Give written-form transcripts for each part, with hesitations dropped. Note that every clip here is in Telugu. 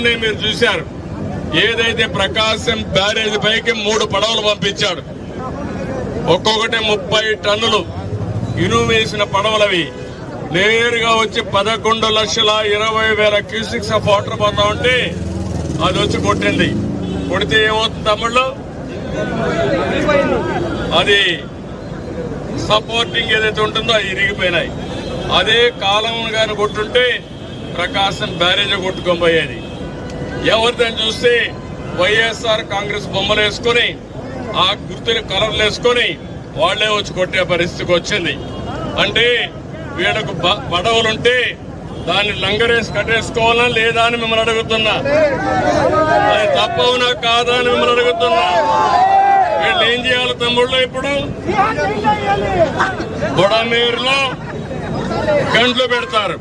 నిన్ననే మీరు చూశారు. ఏదైతే ప్రకాశం బ్యారేజ్ పైకి 3 పడవలు పంపించాడు. ఒక్కొక్కటి 30 టన్నులు ఇనుము వేసిన పడవలవి నేరుగా వచ్చి 11,20,000 క్యూసిక్స్ ఆఫ్ వాటర్ పోతా ఉంటే అది వచ్చి కొట్టింది. కొడితే ఏమవుతుంది తమ్ముళ్ళు? అది సపోర్టింగ్ ఏదైతే ఉంటుందో అది ఇరిగిపోయినాయి. అదే కాలం కానీ కొట్టుంటే ప్రకాశం బ్యారేజ్ కొట్టుకోబోయేది. ఎవరిదని చూస్తే వైఎస్ఆర్ కాంగ్రెస్ బొమ్మలు వేసుకొని ఆ గుర్తుని కలర్లు వేసుకొని వాళ్లే వచ్చి కొట్టే పరిస్థితికి వచ్చింది. అంటే వీళ్ళకు పడవలుంటే దాన్ని లంగరేసి కట్టేసుకోవాలా లేదా అని మిమ్మల్ని అడుగుతున్నా. అది తప్పవునా కాదా అని మిమ్మల్ని అడుగుతున్నా. వీళ్ళు ఏం చేయాలి తమ్ముళ్ళు? ఇప్పుడు బుడమేరులో గంటలు పెడతారు.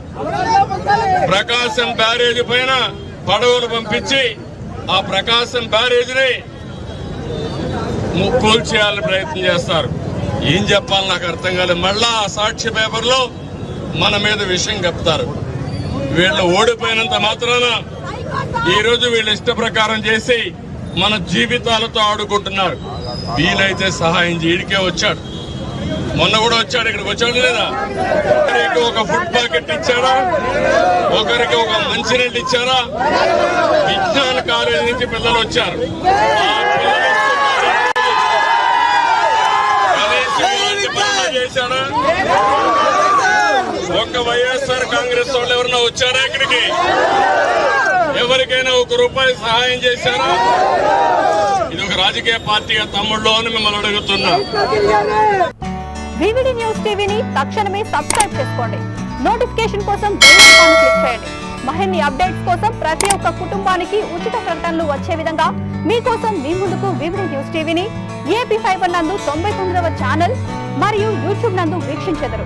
ప్రకాశం బ్యారేజ్ పైన పడవలు పంపించి ఆ ప్రకాశం బ్యారేజ్ ని కూల్చేయాలని ప్రయత్నం చేస్తారు. ఏం చెప్పాలి నాకు అర్థం కాలేదు. మళ్ళా ఆ సాక్షి పేపర్లో మన మీద విషయం చెప్తారు. వీళ్ళు ఓడిపోయినంత మాత్రాన ఈరోజు వీళ్ళు ఇష్ట ప్రకారం చేసి మన జీవితాలతో ఆడుకుంటున్నారు. వీలైతే సహాయం చేయడికే వచ్చాడు. మొన్న కూడా వచ్చాడు. ఇక్కడికి వచ్చాడు లేదా? ఒకరికి ఒక ఫుడ్ ప్యాకెట్ ఇచ్చారా? ఒకరికి ఒక మంచినీళ్ళు ఇచ్చారా? విజ్ఞాన కాలేజీ నుంచి పిల్లలు వచ్చారు. చేశాడా? ఒక్క వైఎస్ఆర్ కాంగ్రెస్ వాళ్ళు ఎవరన్నా వచ్చారా ఇక్కడికి? ఎవరికైనా ₹1 సహాయం చేశారా? ఇది ఒక రాజకీయ పార్టీగా తమ్ముళ్ళు అని మిమ్మల్ని అడుగుతున్నా. వివిడి న్యూస్ టీవీని తక్షణమే సబ్స్క్రైబ్ చేసుకోండి. నోటిఫికేషన్ కోసం బెల్ ఐకాన్ క్లిక్ చేయండి. మరిన్ని అప్డేట్స్ కోసం ప్రతి ఒక్క కుటుంబానికి ఉచిత ప్రకటనలు వచ్చే విధంగా మీకోసం మీ ముందుకు వివిడి న్యూస్ టీవీని AP5 నందు 99వ ఛానల్ మరియు యూట్యూబ్ నందు వీక్షించెదరు.